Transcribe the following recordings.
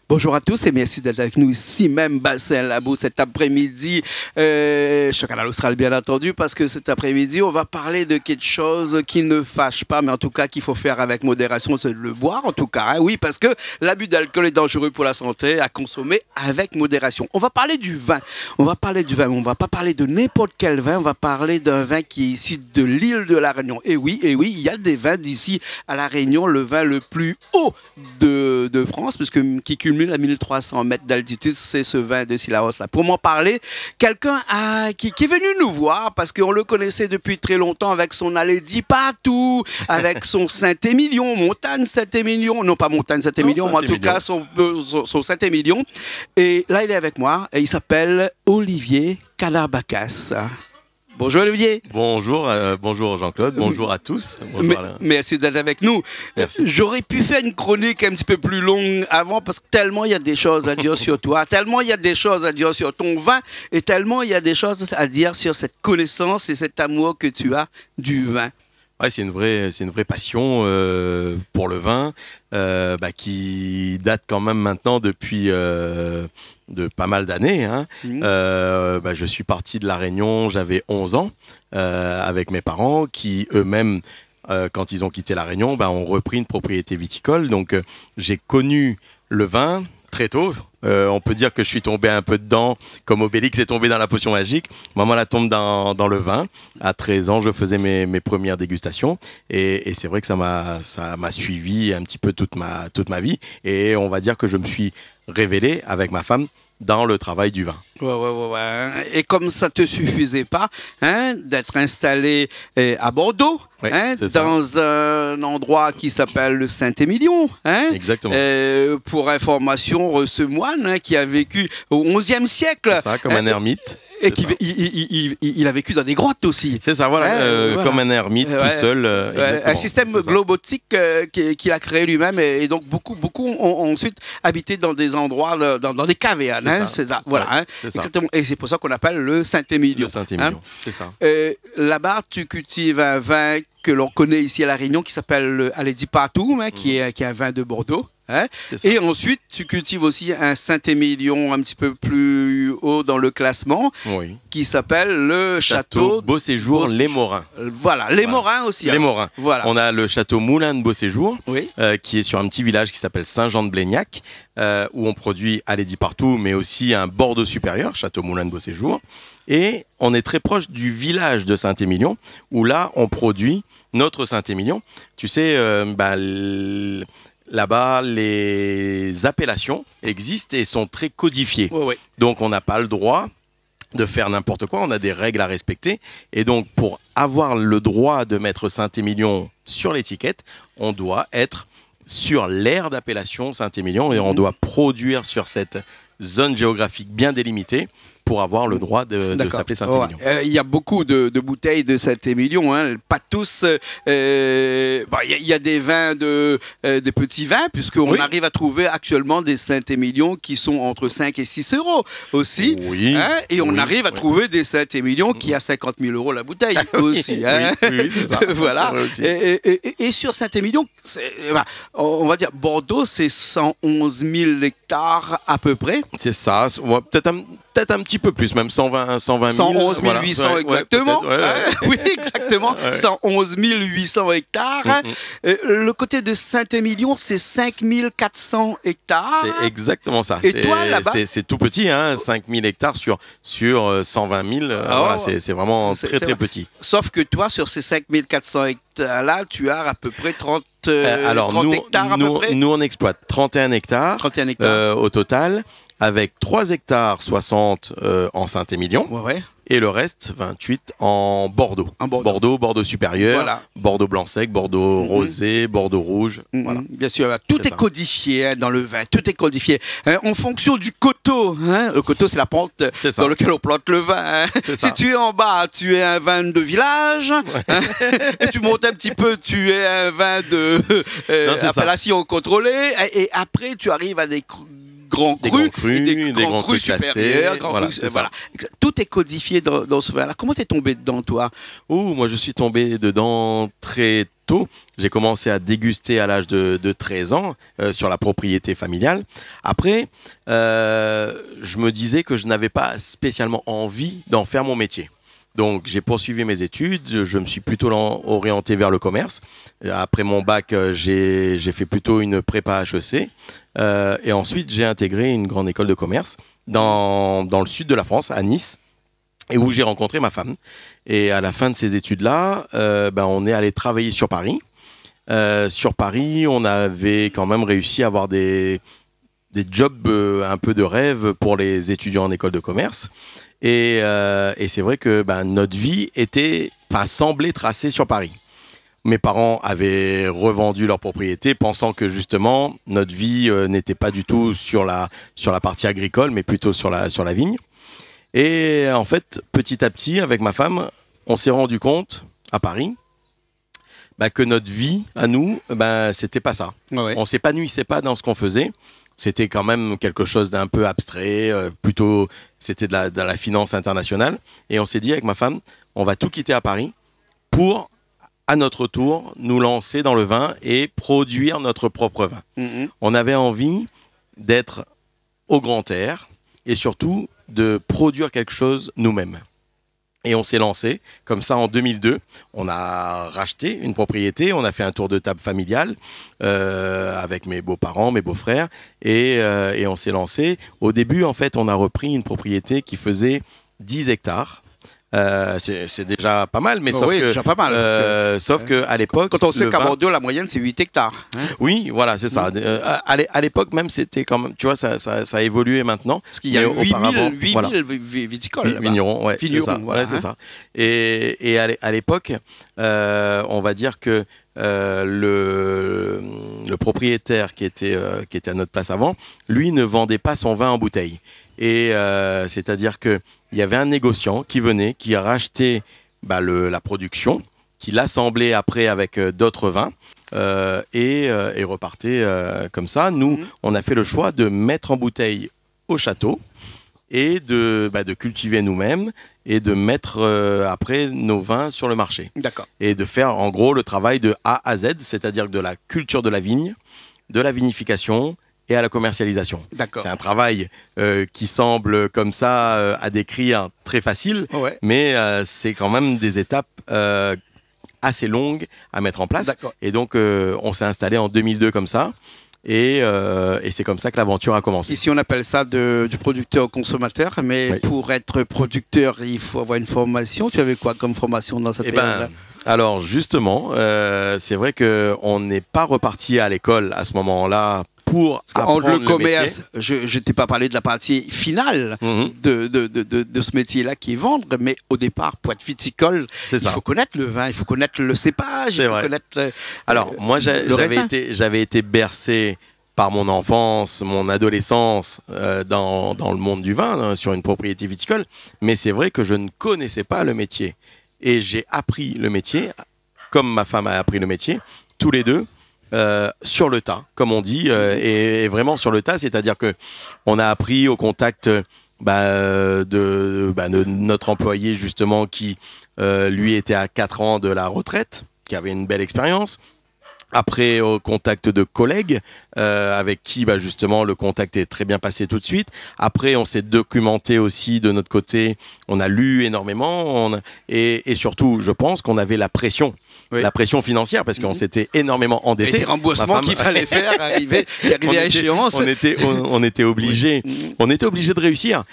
Bonjour à tous et merci d'être avec nous ici, même Bassin Labo cet après-midi. Canal Austral, bien entendu, parce que cet après-midi, on va parler de quelque chose qui ne fâche pas, mais en tout cas qu'il faut faire avec modération, c'est de le boire en tout cas. Hein, oui, parce que l'abus d'alcool est dangereux pour la santé, à consommer avec modération. On va parler du vin. On va parler du vin, mais on va pas parler de n'importe quel vin. On va parler d'un vin qui est issu de l'île de la Réunion. Et oui, il y a des vins d'ici à la Réunion, le vin le plus haut de France, parce que qui culmine à 1300 mètres d'altitude, c'est ce vin de Sillaos là. Pour m'en parler, quelqu'un qui est venu nous voir parce qu'on le connaissait depuis très longtemps avec son Allez dis pas tout, avec son Saint-Émilion, Montagne Saint-Émilion, non pas Montagne Saint-Émilion, mais en tout cas son Saint-Émilion. Et là, il est avec moi et il s'appelle Olivier Calabacas. Bonjour Olivier. Bonjour, bonjour Jean-Claude, bonjour à tous. Bonjour merci d'être avec nous. Merci. J'aurais pu faire une chronique un petit peu plus longue avant parce que tellement il y a des choses à dire sur toi, tellement il y a des choses à dire sur ton vin et tellement il y a des choses à dire sur cette connaissance et cet amour que tu as du vin. Ouais, c'est une vraie passion pour le vin qui date quand même maintenant depuis de pas mal d'années. Hein. Je suis parti de La Réunion, j'avais 11 ans avec mes parents qui eux-mêmes, quand ils ont quitté La Réunion, ont repris une propriété viticole. Donc j'ai connu le vin très tôt. On peut dire que je suis tombé un peu dedans, comme Obélix est tombé dans la potion magique. Maman la tombe dans le vin. À 13 ans, je faisais mes premières dégustations. Et c'est vrai que ça m'a suivi un petit peu toute ma vie. Et on va dire que je me suis révélé avec ma femme dans le travail du vin. Ouais. Et comme ça ne te suffisait pas d'être installé à Bordeaux, dans un endroit qui s'appelle le Saint-Émilion. Exactement. Pour information, ce moine qui a vécu au XIe siècle. C'est ça, comme un ermite. Et il a vécu dans des grottes aussi. C'est ça, voilà. Comme un ermite tout seul. Un système globotique qu'il a créé lui-même. Et donc, beaucoup ont ensuite habité dans des endroits, dans des cavernes. C'est ça. Voilà. C'est ça. Exactement. Et c'est pour ça qu'on appelle le Saint-Émilion. Le Saint-Émilion, c'est ça. Là-bas, tu cultives un vin que l'on connaît ici à La Réunion qui s'appelle le Allez dis pas tout, qui est un vin de Bordeaux. Et ensuite, tu cultives aussi un Saint-Émilion un petit peu plus haut dans le classement, qui s'appelle le château Beauséjour Les Morins. Voilà, Les Morins aussi. Les Morins. Voilà. On a le château Moulin de Beauséjour, qui est sur un petit village qui s'appelle Saint-Jean-de-Blégnac, où on produit Allez dis partout, mais aussi un Bordeaux supérieur, château Moulin de Beauséjour. Et on est très proche du village de Saint-Émilion, où là, on produit notre Saint-Émilion. Tu sais, là-bas, les appellations existent et sont très codifiées. Donc, on n'a pas le droit de faire n'importe quoi. On a des règles à respecter. Et donc, pour avoir le droit de mettre Saint-Émilion sur l'étiquette, on doit être sur l'aire d'appellation Saint-Émilion et on doit produire sur cette zone géographique bien délimitée pour avoir le droit de s'appeler Saint-Émilion. Il y a beaucoup de bouteilles de Saint-Émilion, pas tous. Il y a des vins, des petits vins, puisqu'on arrive à trouver actuellement des Saint-Émilion qui sont entre 5 et 6 euros aussi. Et on arrive à trouver des Saint-Émilion qui a 50 000 euros la bouteille aussi. Oui, c'est ça. Voilà. Et sur Saint-Émilion, on va dire Bordeaux, c'est 111 000 hectares à peu près. C'est ça. Peut-être un petit peu plus, même 120 000. 111 800 exactement. Oui, exactement. 111 800 hectares. Le côté de Saint-Émilion, c'est 5 400 hectares. C'est exactement ça. Et toi, là-bas, c'est tout petit, 5 000 hectares sur 120 000. C'est vraiment très petit. Sauf que toi, sur ces 5 400 hectares-là, tu as à peu près 30 hectares à peu près. Nous, on exploite 31 hectares, au total, avec 3 hectares 60 en Saint-Émilion. Et le reste, 28 en Bordeaux. Bordeaux supérieur, Bordeaux blanc sec, Bordeaux rosé, Bordeaux rouge. Voilà. Bien sûr, tout est codifié dans le vin, tout est codifié. En fonction du coteau, le coteau c'est la pente dans laquelle on plante le vin. Si tu es en bas, tu es un vin de village. Et tu montes un petit peu, tu es un vin de appellation contrôlée. Et après, tu arrives à des grands crus supérieurs, voilà. Tout est codifié dans ce vin-là. Comment t'es tombé dedans, toi? Moi, je suis tombé dedans très tôt. J'ai commencé à déguster à l'âge de 13 ans sur la propriété familiale. Après, je me disais que je n'avais pas spécialement envie d'en faire mon métier. Donc, j'ai poursuivi mes études. Je me suis plutôt orienté vers le commerce. Après mon bac, j'ai fait plutôt une prépa HEC. Et ensuite, j'ai intégré une grande école de commerce dans le sud de la France, à Nice, et où j'ai rencontré ma femme. Et à la fin de ces études-là, on est allé travailler sur Paris. Sur Paris, on avait quand même réussi à avoir des jobs un peu de rêve pour les étudiants en école de commerce. Et c'est vrai que notre vie semblait tracée sur Paris. Mes parents avaient revendu leur propriété, pensant que justement notre vie n'était pas du tout sur la partie agricole, mais plutôt sur la vigne. Et en fait, petit à petit, avec ma femme, on s'est rendu compte à Paris que notre vie à nous, c'était pas ça. Ouais. On s'épanouissait pas dans ce qu'on faisait. C'était quand même quelque chose d'un peu abstrait, plutôt c'était de la finance internationale. Et on s'est dit avec ma femme, on va tout quitter à Paris pour, à notre tour, nous lancer dans le vin et produire notre propre vin. Mm-hmm. On avait envie d'être au grand air et surtout de produire quelque chose nous-mêmes. Et on s'est lancé comme ça en 2002. On a racheté une propriété, on a fait un tour de table familial avec mes beaux-parents, mes beaux-frères, et on s'est lancé. Au début, en fait, on a repris une propriété qui faisait 10 hectares. C'est déjà pas mal, mais sauf que à l'époque, quand on sait qu'à Bordeaux la moyenne c'est 8 hectares. Hein, oui, voilà, c'est ça. À l'époque même, c'était quand même, tu vois, ça a évolué maintenant. Parce qu'il y a 8000 viticoles. Vignerons, ouais, c'est ça. Voilà, c'est ça. Et à l'époque, on va dire que le propriétaire qui était à notre place avant, lui ne vendait pas son vin en bouteille. Et c'est-à-dire que il y avait un négociant qui venait, qui rachetait la production, qui l'assemblait après avec d'autres vins et repartait comme ça. Nous, on a fait le choix de mettre en bouteille au château et de cultiver nous-mêmes et de mettre après nos vins sur le marché. D'accord. Et de faire en gros le travail de A à Z, c'est-à-dire de la culture de la vigne, de la vinification et à la commercialisation. D'accord. C'est un travail qui semble comme ça à décrire très facile, mais c'est quand même des étapes assez longues à mettre en place. D'accord. Et donc on s'est installé en 2002 comme ça. Et c'est comme ça que l'aventure a commencé. Ici, on appelle ça du producteur au consommateur, mais pour être producteur, il faut avoir une formation. Tu avais quoi comme formation dans cette période-là ? Alors justement, c'est vrai qu'on n'est pas reparti à l'école à ce moment-là pour apprendre le commerce. Je ne t'ai pas parlé de la partie finale de ce métier-là qui est vendre, mais au départ, pour être viticole, il faut connaître le vin, il faut connaître le cépage, il faut connaître Alors, moi, j'avais été bercé par mon enfance, mon adolescence dans le monde du vin, sur une propriété viticole, mais c'est vrai que je ne connaissais pas le métier. Et j'ai appris le métier, comme ma femme a appris le métier, tous les deux, sur le tas, comme on dit, et vraiment sur le tas, c'est-à-dire que on a appris au contact de notre employé justement qui lui était à 4 ans de la retraite, qui avait une belle expérience. Après, au contact de collègues avec qui justement le contact est très bien passé tout de suite. Après, on s'est documenté aussi de notre côté. On a lu énormément et surtout, je pense qu'on avait la pression financière parce qu'on s'était énormément endetté. Et des remboursements qu'il fallait faire arriver à échéance. On était obligé de réussir.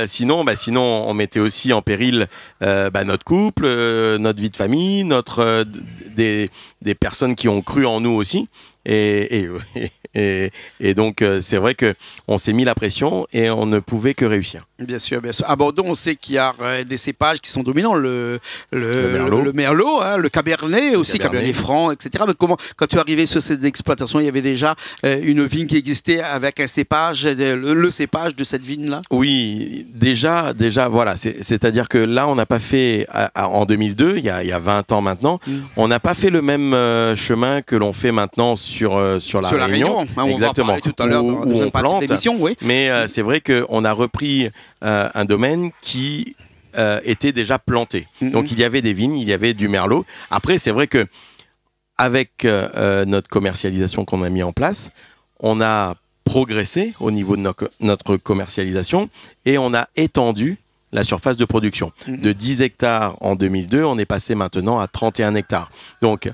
Sinon, on mettait aussi en péril notre couple, notre vie de famille, des personnes qui ont cru en nous aussi. Et donc, c'est vrai qu'on s'est mis la pression et on ne pouvait que réussir. Bien sûr, bien sûr. À Bordeaux, on sait qu'il y a des cépages qui sont dominants, le Merlot, hein, le Cabernet aussi, Cabernet Franc, etc. Mais comment, quand tu es arrivé sur cette exploitation, il y avait déjà une vigne qui existait avec un cépage, le cépage de cette vigne-là? Oui, déjà, voilà. C'est-à-dire que là, on n'a pas fait, en 2002, il y a 20 ans maintenant, on n'a pas fait le même chemin que l'on fait maintenant sur la Réunion. Hein, exactement, tout à l'heure où on plante. Oui. Mais c'est vrai qu'on a repris un domaine qui était déjà planté. Donc il y avait des vignes, il y avait du merlot. Après, c'est vrai que avec notre commercialisation qu'on a mis en place, on a progressé au niveau de notre commercialisation et on a étendu la surface de production. De 10 hectares en 2002, on est passé maintenant à 31 hectares. Donc,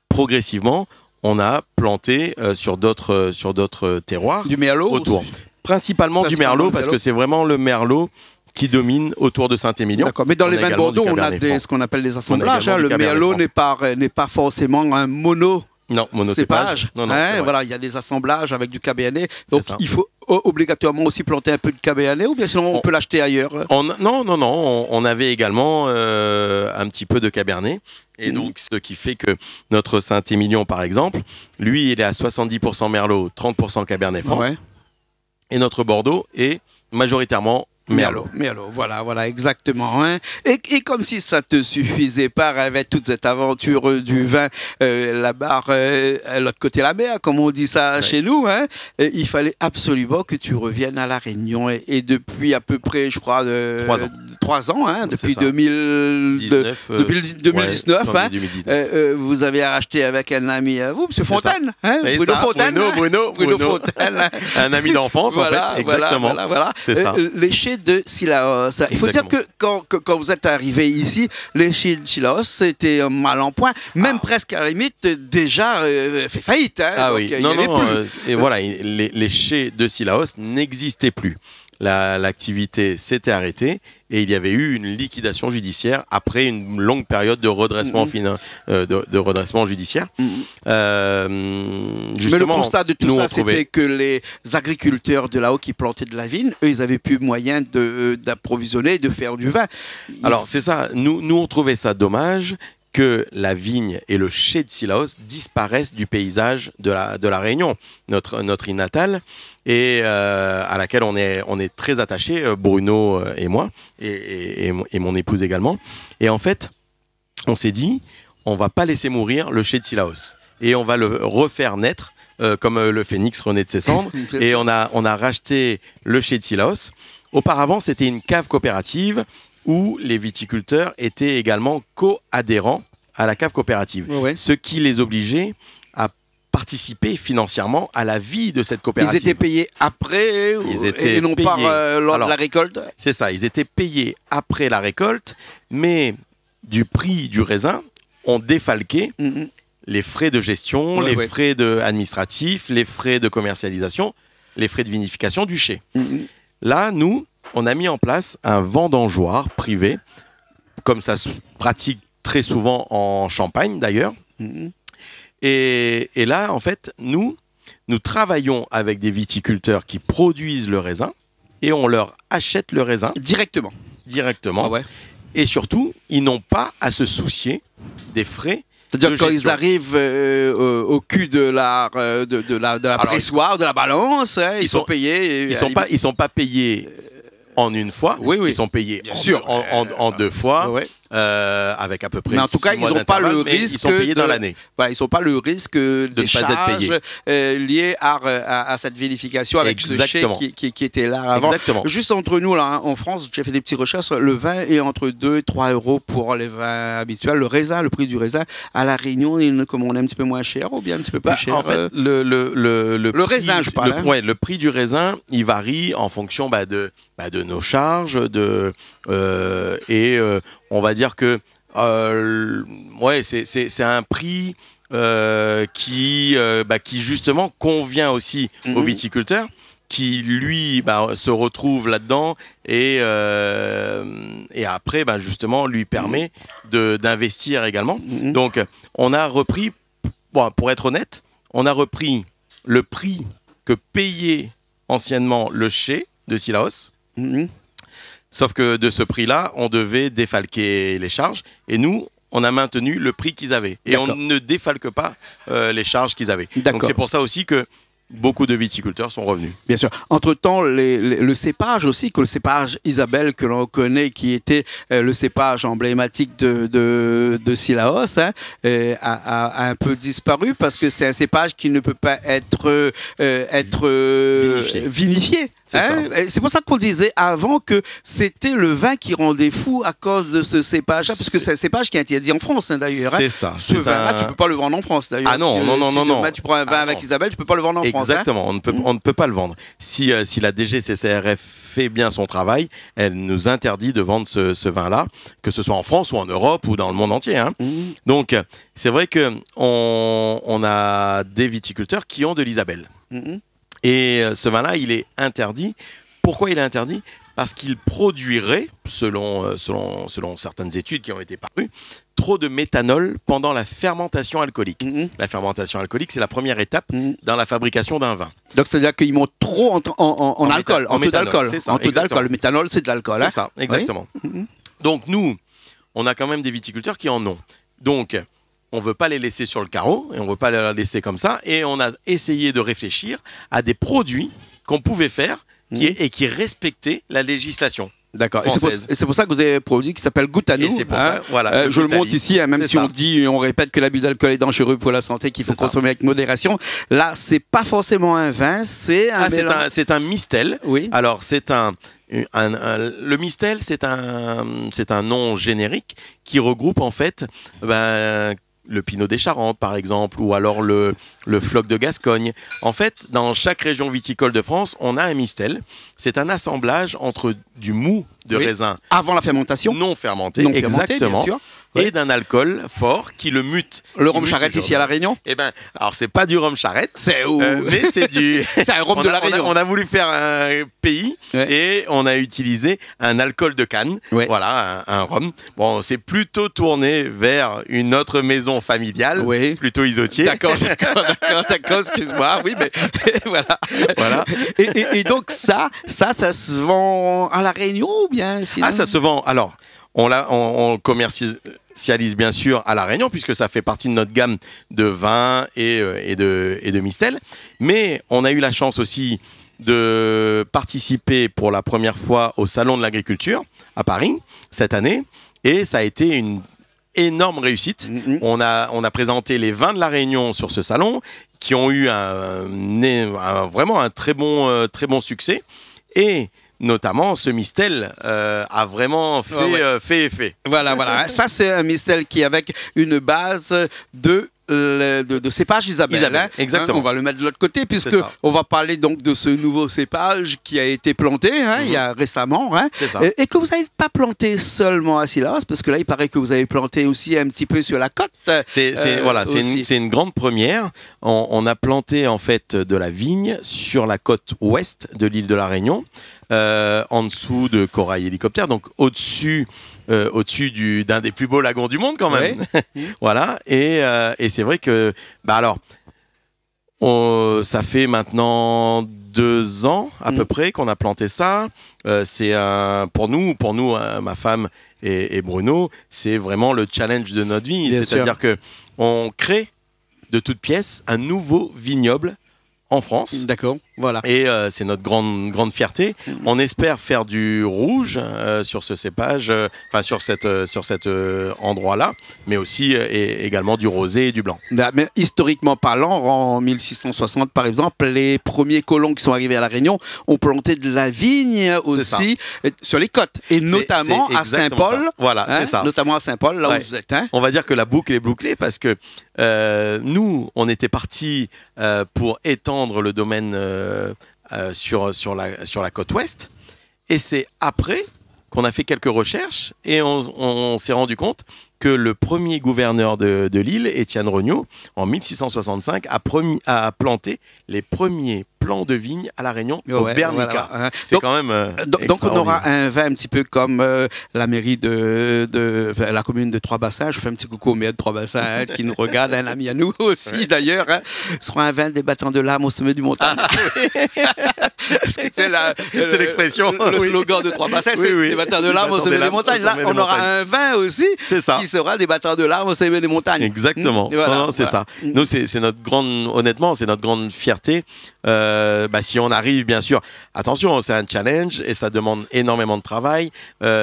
progressivement, on a planté sur d'autres terroirs. Du merlot autour. Principalement du merlot, parce que c'est vraiment le merlot qui domine autour de Saint-Émilion. D'accord, mais dans les vins de Bordeaux, on a ce qu'on appelle des assemblages. Le merlot n'est pas forcément un monocépage. Non, voilà, il y a des assemblages avec du Cabernet. Donc il faut obligatoirement aussi planter un peu de Cabernet, ou bien sinon on peut l'acheter ailleurs. Non, on avait également un petit peu de Cabernet. Et donc, ce qui fait que notre Saint-Émilion, par exemple, lui, il est à 70% Merlot, 30% Cabernet Franc. Ouais. Et notre Bordeaux est majoritairement Merlot. Voilà, exactement. Hein. Et comme si ça te suffisait pas avec toute cette aventure du vin, la barre à l'autre côté de la mer, comme on dit ça chez nous, hein, il fallait absolument que tu reviennes à La Réunion. Et depuis à peu près, je crois, 3 ans, hein, depuis 2019, hein, 2019. Vous avez racheté avec un ami à vous, M. Fontaine, hein, Bruno Fontaine, hein. Un ami d'enfance, en fait, exactement. Voilà. C'est ça. Les chais de Cilaos. Il faut dire que quand vous êtes arrivé ici, les chais de Cilaos étaient mal en point, même presque à la limite déjà fait faillite. Hein, donc, oui, et voilà, les chais de Cilaos n'existaient plus. L'activité s'était arrêtée et il y avait eu une liquidation judiciaire après une longue période de redressement, de redressement judiciaire. Mais le constat de tout ça, c'était que les agriculteurs de là-haut qui plantaient de la vigne, eux, ils n'avaient plus moyen d'approvisionner, de faire du vin. Alors, c'est ça. Nous, on trouvait ça dommage que la vigne et le chai de Cilaos disparaissent du paysage de la Réunion, notre île natale, et à laquelle on est très attachés, Bruno et moi, et mon épouse également. Et en fait, on s'est dit, on va pas laisser mourir le chai de Cilaos, et on va le refaire naître, comme le phénix renaît de ses cendres, et on a racheté le chai de Cilaos. Auparavant, c'était une cave coopérative, où les viticulteurs étaient également co-adhérents à la cave coopérative, ce qui les obligeait à participer financièrement à la vie de cette coopérative. Ils étaient payés après et non pas lors de la récolte. C'est ça, ils étaient payés après la récolte, mais du prix du raisin, on défalquait les frais de gestion, les frais administratifs, les frais de commercialisation, les frais de vinification du chai. Là, nous, on a mis en place un vendangeoir privé, comme ça se pratique très souvent en Champagne d'ailleurs. Et là, en fait, nous travaillons avec des viticulteurs qui produisent le raisin et on leur achète le raisin directement. Ah ouais. Et surtout, ils n'ont pas à se soucier des frais. C'est-à-dire quand ils arrivent au cul de la pressoir, de la balance, hein, ils sont payés. Ils sont pas payés en une fois, ils sont payés en 2 fois, avec à peu près 6 mois d'intervalle. Mais en tout cas, ils n'ont pas le risque. Ils sont payés dans l'année. Voilà, ils n'ont pas le risque des charges liées à cette vérification avec ce chai qui était là avant. Exactement. Juste entre nous, là, hein, en France, j'ai fait des petites recherches. Le vin est entre 2 et 3 euros pour les vins habituels. Le raisin, le prix du raisin, à La Réunion, comme on est un petit peu moins cher ou bien un petit peu plus cher. En fait, le raisin, je parle. Le prix du raisin, il varie en fonction de nos charges, on va dire que c'est un prix qui justement convient aussi aux viticulteurs, qui lui se retrouve là-dedans et après justement lui permet d'investir également. Donc on a repris, pour être honnête, on a repris le prix que payait anciennement le chai de Cilaos. Sauf que de ce prix-là, on devait défalquer les charges. Et nous, on a maintenu le prix qu'ils avaient. Et on ne défalque pas les charges qu'ils avaient. Donc c'est pour ça aussi que beaucoup de viticulteurs sont revenus. Bien sûr. Entre-temps, le cépage aussi, que le cépage Isabelle que l'on connaît, qui était le cépage emblématique de Cilaos, hein, a un peu disparu parce que c'est un cépage qui ne peut pas être vinifié. Hein? C'est pour ça qu'on disait avant que c'était le vin qui rendait fou à cause de ce cépage-là, parce que c'est un cépage qui est interdit en France, hein, d'ailleurs. C'est ça. Ce vin-là, tu ne peux pas le vendre en France, d'ailleurs. Ah non, non. Tu prends un vin avec Isabelle, tu ne peux pas le vendre en France. Exactement, hein. on ne peut pas le vendre. Si la DGCCRF fait bien son travail, elle nous interdit de vendre ce vin-là, que ce soit en France ou en Europe ou dans le monde entier. Hein. Donc, c'est vrai qu'on a des viticulteurs qui ont de l'Isabelle. Et ce vin-là, il est interdit. Pourquoi il est interdit ? Parce qu'il produirait, selon certaines études qui ont été parues, trop de méthanol pendant la fermentation alcoolique. La fermentation alcoolique, c'est la première étape dans la fabrication d'un vin. Donc, c'est-à-dire qu'ils montent trop en alcool, en taux d'alcool. En taux d'alcool. Le méthanol, c'est de l'alcool. C'est ça, exactement. Oui. Donc, nous, on a quand même des viticulteurs qui en ont. Donc, on ne veut pas les laisser sur le carreau, et on ne veut pas les laisser comme ça. Et on a essayé de réfléchir à des produits qu'on pouvait faire et qui respectaient la législation. D'accord. Et c'est pour ça que vous avez un produit qui s'appelle Goûte à nous. Et c'est pour ça, voilà. Je le montre ici, hein, même si on répète que l'abus d'alcool est dangereux pour la santé, qu'il faut consommer avec modération. Là, c'est pas forcément un vin, c'est un mélange. C'est un mistel. Oui. Alors, le mistel, c'est un nom générique qui regroupe en fait le Pinot des Charentes, par exemple, ou alors le Floc de Gascogne. En fait, dans chaque région viticole de France, on a un mistel. C'est un assemblage entre du mou de raisin avant la fermentation, non fermenté, exactement, bien sûr. Et d'un alcool fort qui le mute. Le rhum charrette ici à La Réunion. Eh ben, alors c'est pas du rhum charrette, mais c'est c'est un rhum de La Réunion. On a voulu faire un pays et on a utilisé un alcool de canne. Voilà, un rhum. Bon, c'est plutôt tourné vers une autre maison familiale, plutôt Isotier. D'accord. Excuse-moi. Oui, mais voilà. Et donc ça se vend à La Réunion ou bien sinon... Ah, ça se vend. Alors, on commercialise bien sûr à La Réunion puisque ça fait partie de notre gamme de vins et de mistel. Mais on a eu la chance aussi de participer pour la première fois au Salon de l'Agriculture à Paris cette année. Et ça a été une énorme réussite. On a présenté les vins de La Réunion sur ce salon qui ont eu vraiment un très bon succès. Et notamment, ce mistel a vraiment fait effet. Voilà. Ça, c'est un mistel qui est avec une base de cépage Isabelle. Hein, exactement. On va le mettre de l'autre côté puisque on va parler donc de ce nouveau cépage qui a été planté il y a récemment. Hein, et que vous n'avez pas planté seulement à Cilaos, parce que là, il paraît que vous avez planté aussi un petit peu sur la côte. C'est une grande première. On a planté en fait de la vigne sur la côte ouest de l'île de La Réunion, en dessous de Corail Hélicoptère, donc au-dessus d'un des plus beaux lagons du monde quand même. Voilà. Et c'est vrai que ça fait maintenant 2 ans à peu près qu'on a planté ça. C'est pour nous, ma femme et Bruno, c'est vraiment le challenge de notre vie. C'est-à-dire que on crée de toutes pièces un nouveau vignoble en France. D'accord, voilà. Et c'est notre grande fierté. On espère faire du rouge sur ce cépage, sur cet endroit-là, mais aussi également du rosé et du blanc. Mais historiquement parlant, en 1660 par exemple, les premiers colons qui sont arrivés à La Réunion ont planté de la vigne aussi sur les côtes, et notamment à Saint-Paul. Voilà, c'est ça. Notamment à Saint-Paul, là où vous êtes. Hein. On va dire que la boucle est bouclée parce que nous, on était partis pour étendre le domaine sur la côte ouest, et c'est après qu'on a fait quelques recherches et on s'est rendu compte que le premier gouverneur de l'île, Étienne Regnault, en 1665, a planté les premiers plants de vigne à La Réunion, au Bernica. Voilà. C'est quand même donc on aura un vin un petit peu comme la mairie de la commune de Trois-Bassins. Je fais un petit coucou au maire de Trois-Bassins qui nous regarde, un ami à nous aussi d'ailleurs. Ce sera un vin débattant de l'âme au sommet du montagne. C'est l'expression. Le slogan de Trois-Bassins, c'est débattant de l'âme au sommet des montagnes. Là, on aura un vin aussi qui sera des batteurs de larmes au sommet des montagnes. Exactement. Voilà, c'est ça. Nous, c'est notre grande, honnêtement, c'est notre grande fierté. Si on arrive, bien sûr, attention, c'est un challenge et ça demande énormément de travail.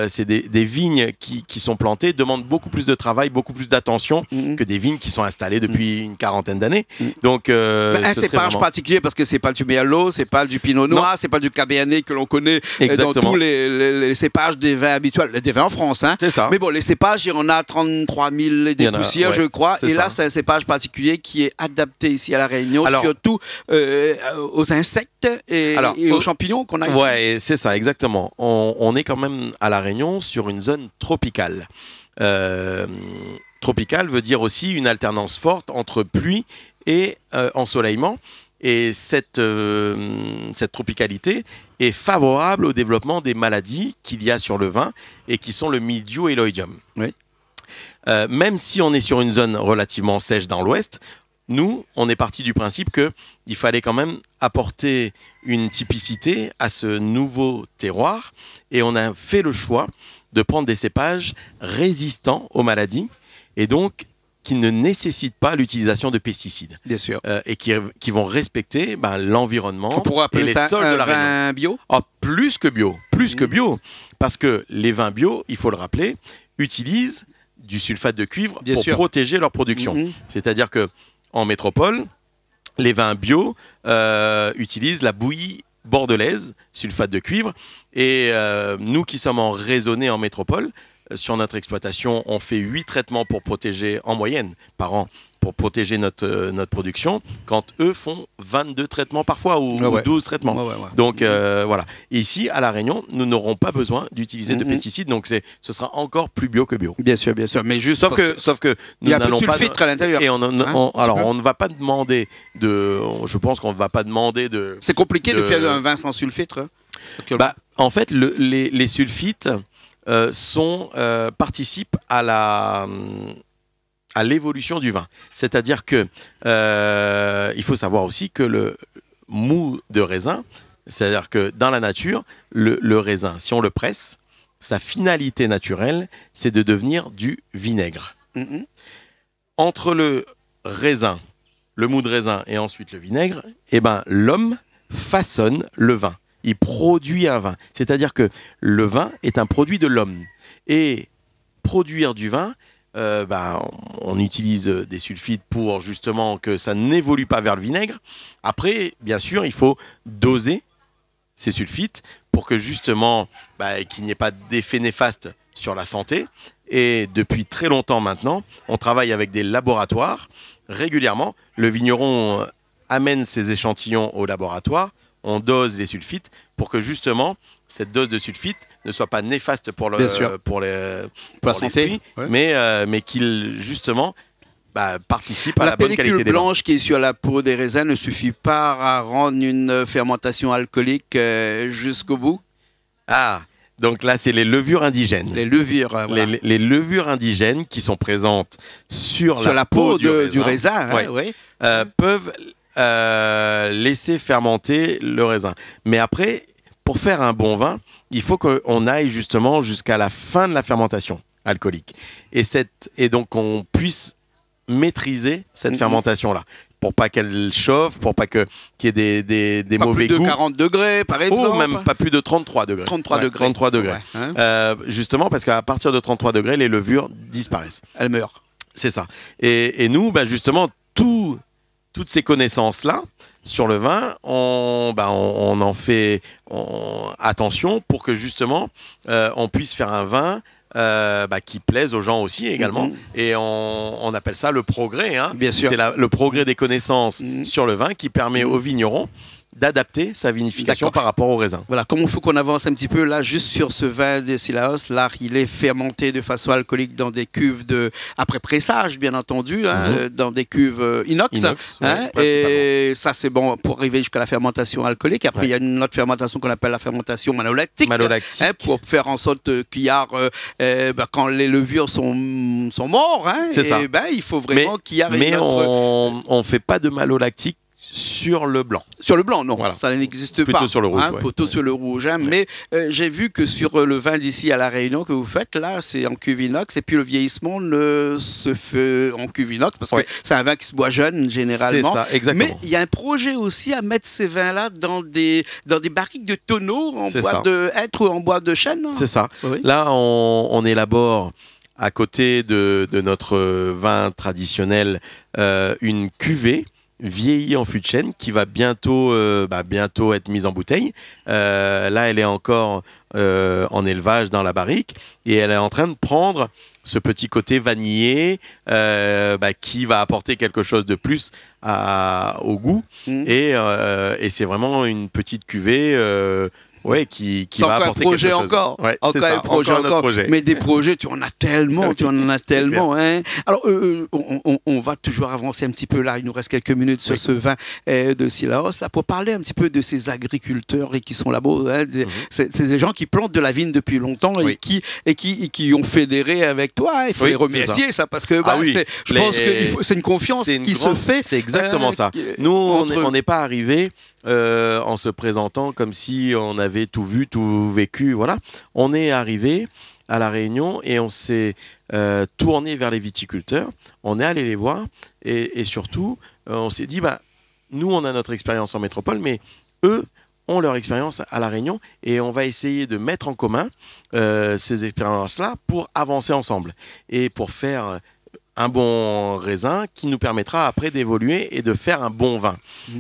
C'est des vignes qui sont plantées demandent beaucoup plus de travail, beaucoup plus d'attention que des vignes qui sont installées depuis une quarantaine d'années. Donc, un cépage particulier parce que c'est pas du Merlot, c'est pas du Pinot Noir, c'est pas du Cabernet que l'on connaît dans tous les cépages des vins habituels, des vins en France. Hein. C'est ça. Mais bon, les cépages, il y en a 33 000 et des poussières, je crois. Et là, c'est un cépage particulier qui est adapté ici à La Réunion, surtout aux insectes et aux champignons qu'on a ici. Ouais, c'est ça, exactement. On est quand même à La Réunion sur une zone tropicale. Tropicale veut dire aussi une alternance forte entre pluie et ensoleillement. Et cette tropicalité est favorable au développement des maladies qu'il y a sur le vin et qui sont le mildiou et l'oïdium. Oui. Même si on est sur une zone relativement sèche dans l'ouest, nous, on est parti du principe qu'il fallait quand même apporter une typicité à ce nouveau terroir et on a fait le choix de prendre des cépages résistants aux maladies et donc qui ne nécessitent pas l'utilisation de pesticides. Bien sûr. Et qui vont respecter On l'environnement pourrait appeler et les ça sols de la Réunion. Un vin bio. Plus que bio. Plus que bio. Parce que les vins bio, il faut le rappeler, utilisent du sulfate de cuivre pour protéger leur production. C'est-à-dire qu'en métropole, les vins bio utilisent la bouillie bordelaise, sulfate de cuivre. Et nous qui sommes en raisonné en métropole, sur notre exploitation, on fait 8 traitements pour protéger, en moyenne, par an, pour protéger notre production, quand eux font 22 traitements parfois ou 12 traitements. Donc voilà. Et ici, à La Réunion, nous n'aurons pas besoin d'utiliser de pesticides, donc ce sera encore plus bio que bio. Bien sûr, bien sûr. Mais juste sauf que nous n'allons pas... filtre à l'intérieur. Et on ne va pas demander de... Je pense qu'on ne va pas demander de... C'est compliqué de faire un vin sans sulfite. En fait, les sulfites... participent à l'évolution du vin. C'est-à-dire que il faut savoir aussi que le mou de raisin, c'est-à-dire que dans la nature, le raisin, si on le presse, sa finalité naturelle, c'est de devenir du vinaigre. Entre le raisin, le mou de raisin et ensuite le vinaigre, l'homme façonne le vin. Il produit un vin. C'est-à-dire que le vin est un produit de l'homme. Et produire du vin, on utilise des sulfites pour justement que ça n'évolue pas vers le vinaigre. Après, bien sûr, il faut doser ces sulfites pour que justement qu'il n'y ait pas d'effet néfaste sur la santé. Et depuis très longtemps maintenant, on travaille avec des laboratoires régulièrement. Le vigneron amène ses échantillons au laboratoire. On dose les sulfites pour que justement cette dose de sulfite ne soit pas néfaste pour la santé, mais qu'il justement participe à la bonne qualité des vins. La pellicule blanche qui est sur la peau des raisins ne suffit pas à rendre une fermentation alcoolique jusqu'au bout. Donc là, c'est les levures indigènes. Les levures, les levures indigènes qui sont présentes sur la peau du raisin peuvent laisser fermenter le raisin. Mais après, pour faire un bon vin, il faut qu'on aille justement jusqu'à la fin de la fermentation alcoolique. Et donc qu'on puisse maîtriser cette fermentation-là. Pour pas qu'elle chauffe, pour pas qu'il y ait des mauvais goûts. Pas plus de 40 degrés, par exemple. Ou même pas plus de 33 degrés. 33 degrés. Justement, parce qu'à partir de 33 degrés, les levures disparaissent. Elles meurent. C'est ça. Et nous, justement, toutes ces connaissances-là sur le vin, on en fait attention pour que justement on puisse faire un vin qui plaise aux gens aussi également. Et on appelle ça le progrès. Bien sûr. C'est le progrès des connaissances sur le vin qui permet aux vignerons d'adapter sa vinification par rapport au raisin. Voilà, comme il faut qu'on avance un petit peu là, juste sur ce vin de Sillaos, là, il est fermenté de façon alcoolique dans des cuves après pressage, bien entendu, dans des cuves inox. Et ça, c'est bon pour arriver jusqu'à la fermentation alcoolique. Après, il y a une autre fermentation qu'on appelle la fermentation malolactique. Pour faire en sorte qu'il y a, quand les levures sont morts, c'est ça. Il faut vraiment qu'il y ait on ne fait pas de malolactique sur le blanc. Sur le blanc, non, Voilà. ça n'existe pas. Plutôt sur le rouge. Hein, plutôt sur le rouge. Hein, mais j'ai vu que sur le vin d'ici à La Réunion que vous faites, là, c'est en cuve inox. Et puis le vieillissement se fait en cuve inox parce que c'est un vin qui se boit jeune, généralement. C'est ça, exactement. Mais il y a un projet aussi à mettre ces vins-là dans des barriques de tonneaux en bois de chêne. C'est ça. Oui. Là, on élabore à côté de notre vin traditionnel une cuvée vieillie en fût de chêne qui va bientôt être mise en bouteille. Là, elle est encore en élevage dans la barrique et elle est en train de prendre ce petit côté vanillé qui va apporter quelque chose de plus au goût. Et c'est vraiment une petite cuvée qui va apporter quelque chose. Encore un projet. Mais des projets, tu en as tellement, hein. Alors, on va toujours avancer un petit peu là. Il nous reste quelques minutes sur ce vin de Cilaos là pour parler un petit peu de ces agriculteurs et qui sont là-bas. Hein. C'est des gens qui plantent de la vigne depuis longtemps et qui ont fédéré avec toi. Hein. Il faut les remercier ça parce que je pense que c'est une confiance qui se fait. C'est exactement ça. Nous, on n'est pas arrivés en se présentant comme si on avait tout vu, tout vécu. Voilà. On est arrivé à La Réunion et on s'est tourné vers les viticulteurs. On est allé les voir et surtout, on s'est dit, nous, on a notre expérience en métropole, mais eux ont leur expérience à La Réunion et on va essayer de mettre en commun ces expériences-là pour avancer ensemble et pour faire un bon raisin qui nous permettra après d'évoluer et de faire un bon vin.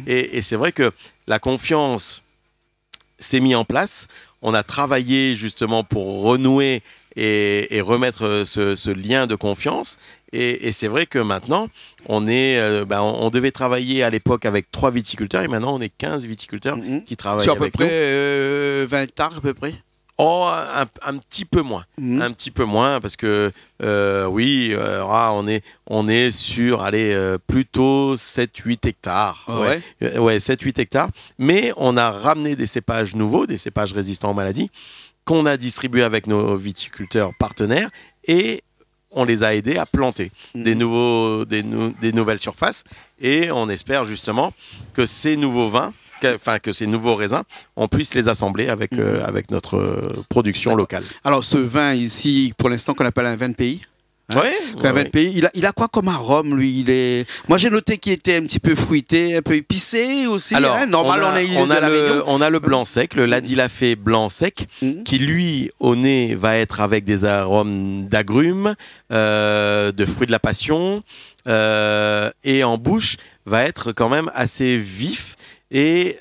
Et c'est vrai que la confiance s'est mise en place. On a travaillé justement pour renouer et remettre ce lien de confiance. Et c'est vrai que maintenant, on devait travailler à l'époque avec 3 viticulteurs et maintenant on est 15 viticulteurs qui travaillent avec nous. Sur à peu près 20 hectares à peu près. Oh, un petit peu moins. Un petit peu moins parce que on est sur plutôt 7-8 hectares. 7-8 hectares. Mais on a ramené des cépages nouveaux, des cépages résistants aux maladies, qu'on a distribués avec nos viticulteurs partenaires et on les a aidés à planter des nouvelles surfaces. Et on espère justement que ces nouveaux vins, que ces nouveaux raisins, on puisse les assembler avec notre production locale. Alors ce vin ici, pour l'instant qu'on appelle un vin de pays. Un vin de pays. Il a quoi comme arôme lui? Moi j'ai noté qu'il était un petit peu fruité, un peu épicé aussi. Alors, normal, on a le blanc sec, le Ladilafé blanc sec, qui lui au nez va être avec des arômes d'agrumes, de fruits de la passion, et en bouche va être quand même assez vif. Et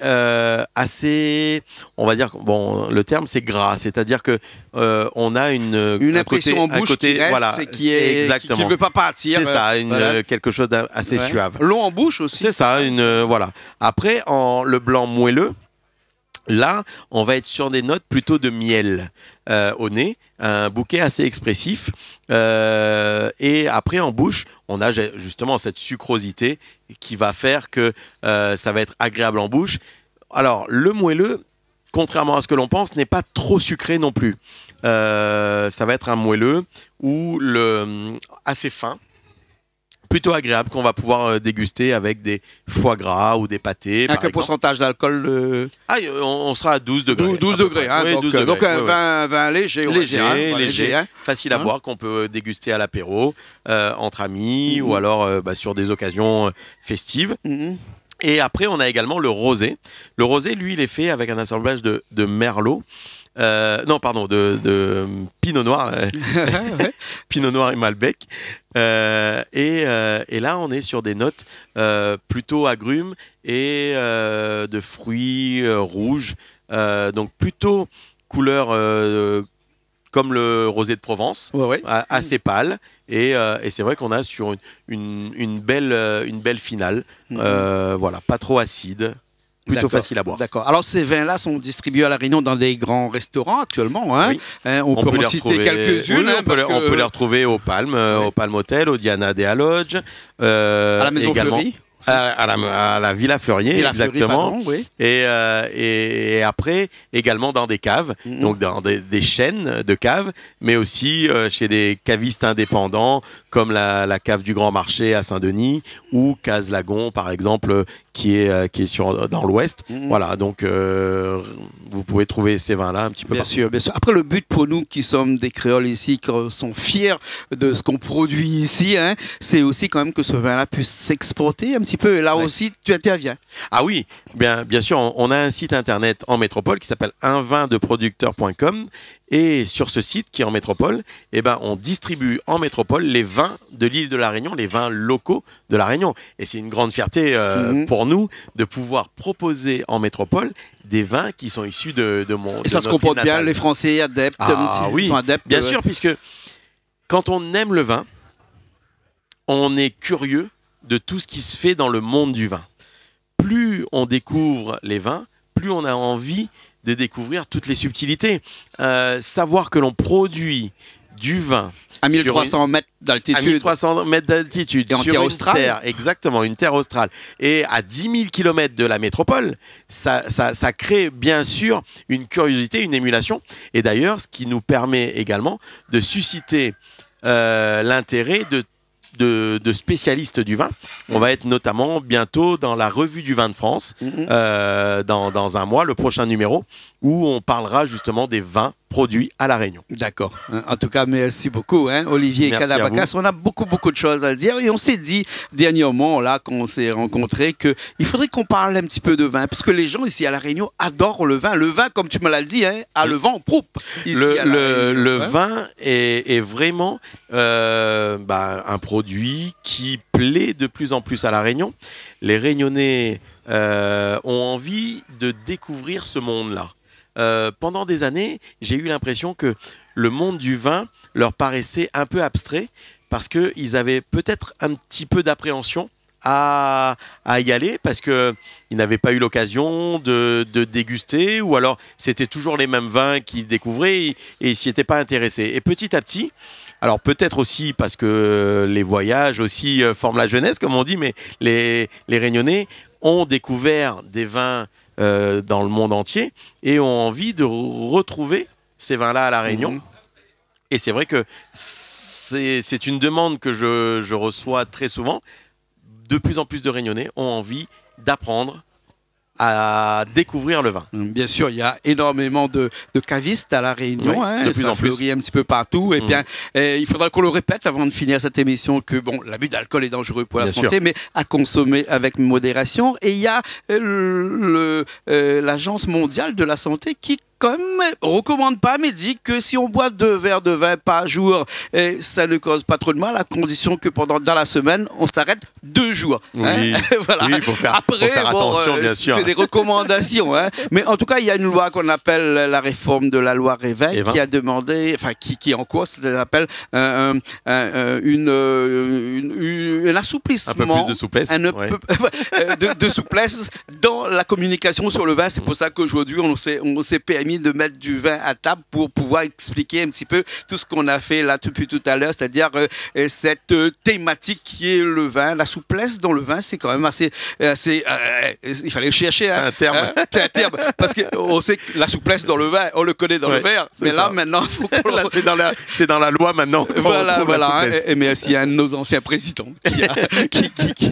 assez, on va dire, le terme c'est gras, c'est-à-dire que on a une impression en bouche qui reste, qui ne veut pas partir. C'est ça, quelque chose d'assez suave. Long en bouche aussi. C'est ça, voilà. Après, le blanc moelleux, là, on va être sur des notes plutôt de miel au nez, un bouquet assez expressif. Et après, en bouche, on a justement cette sucrosité qui va faire que ça va être agréable en bouche. Alors, le moelleux, contrairement à ce que l'on pense, n'est pas trop sucré non plus. Ça va être un moelleux assez fin, plutôt agréable, qu'on va pouvoir déguster avec des foie gras ou des pâtés. Avec un pourcentage d'alcool on sera à 12 degrés. 12 degrés, hein, oui, 12 degrés. Donc un vin léger. Léger, hein. Facile à boire, qu'on peut déguster à l'apéro, entre amis, ou alors sur des occasions festives. Et après, on a également le rosé. Le rosé, lui, il est fait avec un assemblage de merlot. De pinot noir. Pinot noir et malbec. Et là, on est sur des notes plutôt agrumes et de fruits rouges. Donc, plutôt couleur comme le rosé de Provence, assez pâle. Et c'est vrai qu'on a sur une belle finale. Pas trop acide. Plutôt facile à boire. D'accord. Alors, ces vins-là sont distribués à La Réunion dans des grands restaurants actuellement. Hein. Oui. On peut en citer quelques-unes. Oui, on peut les retrouver au Palme, au Palme Hotel, au Diana Dea Lodge. À la Maison Fleurie. À la Villa Fleurier, exactement. Fleury, et après, également dans des caves, donc dans des chaînes de caves, mais aussi chez des cavistes indépendants, comme la cave du Grand Marché à Saint-Denis, ou Case Lagon, par exemple, qui est dans l'Ouest. Voilà, donc vous pouvez trouver ces vins-là un petit peu bien partout. sûr, bien sûr. Après, le but pour nous qui sommes des créoles ici, qui sont fiers de ce qu'on produit ici, hein, c'est aussi quand même que ce vin-là puisse s'exporter un petit peu. Et là aussi, tu interviens. Ah oui, bien sûr, on a un site internet en métropole qui s'appelle unvindeproducteur.com. Et sur ce site qui est en métropole, eh ben, on distribue en métropole les vins de l'île de la Réunion, les vins locaux de la Réunion. Et c'est une grande fierté pour nous de pouvoir proposer en métropole des vins qui sont issus de mon. Et ça se comporte bien, les Français adeptes, oui, sont adeptes. Bien sûr, puisque quand on aime le vin, on est curieux de tout ce qui se fait dans le monde du vin. Plus on découvre les vins, plus on a envie de découvrir toutes les subtilités. Savoir que l'on produit du vin à 1300 mètres d'altitude. À 1300 mètres d'altitude. Et en terre australe. Terre, exactement, une terre australe. Et à 10 000 km de la métropole, ça crée bien sûr une curiosité, une émulation. Et d'ailleurs, ce qui nous permet également de susciter l'intérêt de spécialistes du vin. On va être notamment bientôt dans la revue du vin de France, dans un mois, le prochain numéro, où on parlera justement des vins produits à La Réunion. D'accord. En tout cas, merci beaucoup, hein, Olivier Kadabacas. On a beaucoup de choses à dire et on s'est dit dernièrement, là, quand on s'est rencontrés, qu'il faudrait qu'on parle un petit peu de vin, parce que les gens ici à La Réunion adorent le vin. Le vin, comme tu me l'as dit, hein, a le vent en poupe. Le vin est vraiment un produit qui plaît de plus en plus à La Réunion. Les Réunionnais ont envie de découvrir ce monde-là. Pendant des années, j'ai eu l'impression que le monde du vin leur paraissait un peu abstrait parce qu'ils avaient peut-être un petit peu d'appréhension à y aller parce qu'ils n'avaient pas eu l'occasion de déguster ou alors c'était toujours les mêmes vins qu'ils découvraient et ils s'y étaient pas intéressés. Et petit à petit, alors peut-être aussi parce que les voyages aussi forment la jeunesse, comme on dit, mais les Réunionnais ont découvert des vins dans le monde entier et ont envie de retrouver ces vins-là à La Réunion. Et c'est vrai que c'est une demande que je reçois très souvent. De plus en plus de Réunionnais ont envie d'apprendre à découvrir le vin. Bien sûr, il y a énormément de cavistes à La Réunion, oui, de plus en plus. fleurit un petit peu partout. Et bien, il faudra qu'on le répète avant de finir cette émission que bon, l'abus d'alcool est dangereux pour la santé, mais à consommer avec modération. Et il y a l'Agence mondiale de la santé qui quand même recommande pas, mais dit que si on boit 2 verres de vin par jour, ça ne cause pas trop de mal, à condition que dans la semaine, on s'arrête 2 jours. Oui, hein. Voilà. Oui, faut faire attention, bien sûr. C'est des recommandations. Hein. Mais en tout cas, il y a une loi qu'on appelle la réforme de la loi Réveil qui a demandé, enfin qui est en cours, ça s'appelle un assouplissement. Un peu plus de souplesse. De souplesse dans la communication sur le vin. C'est pour ça qu'aujourd'hui, on s'est permis de mettre du vin à table pour pouvoir expliquer un petit peu tout ce qu'on a fait là depuis tout à l'heure, c'est-à-dire cette thématique qui est le vin, la souplesse dans le vin, c'est quand même assez il fallait chercher. C'est un terme. C'est un terme, parce qu'on sait que la souplesse dans le vin, on le connaît dans le verre, mais là maintenant, faut qu'on là, c'est dans la loi maintenant. Voilà. Et merci à un de nos anciens présidents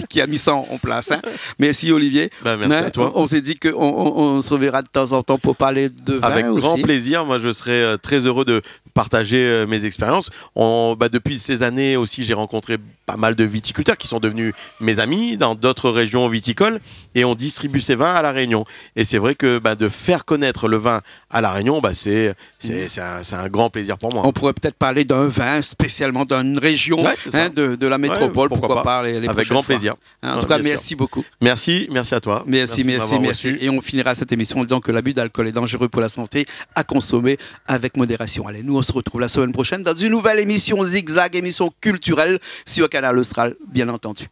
qui a mis ça en place. Hein. Merci Olivier. Merci à toi. On s'est dit qu'on se reverra de temps en temps pour parler de vin. Avec grand plaisir. Moi, je serais très heureux de partager mes expériences. Depuis ces années aussi, j'ai rencontré pas mal de viticulteurs qui sont devenus mes amis dans d'autres régions viticoles et on distribue ces vins à La Réunion. Et c'est vrai que de faire connaître le vin à La Réunion, c'est un grand plaisir pour moi. On pourrait peut-être parler d'un vin spécialement d'une région de la métropole. Pourquoi pas les avec grand plaisir. En tout cas, merci beaucoup. Merci à toi. Merci. Et on finira cette émission en disant que l'abus d'alcool est dangereux pour la santé, à consommer avec modération. Allez, nous on se retrouve la semaine prochaine dans une nouvelle émission Zigzag, émission culturelle sur Canal Austral, bien entendu.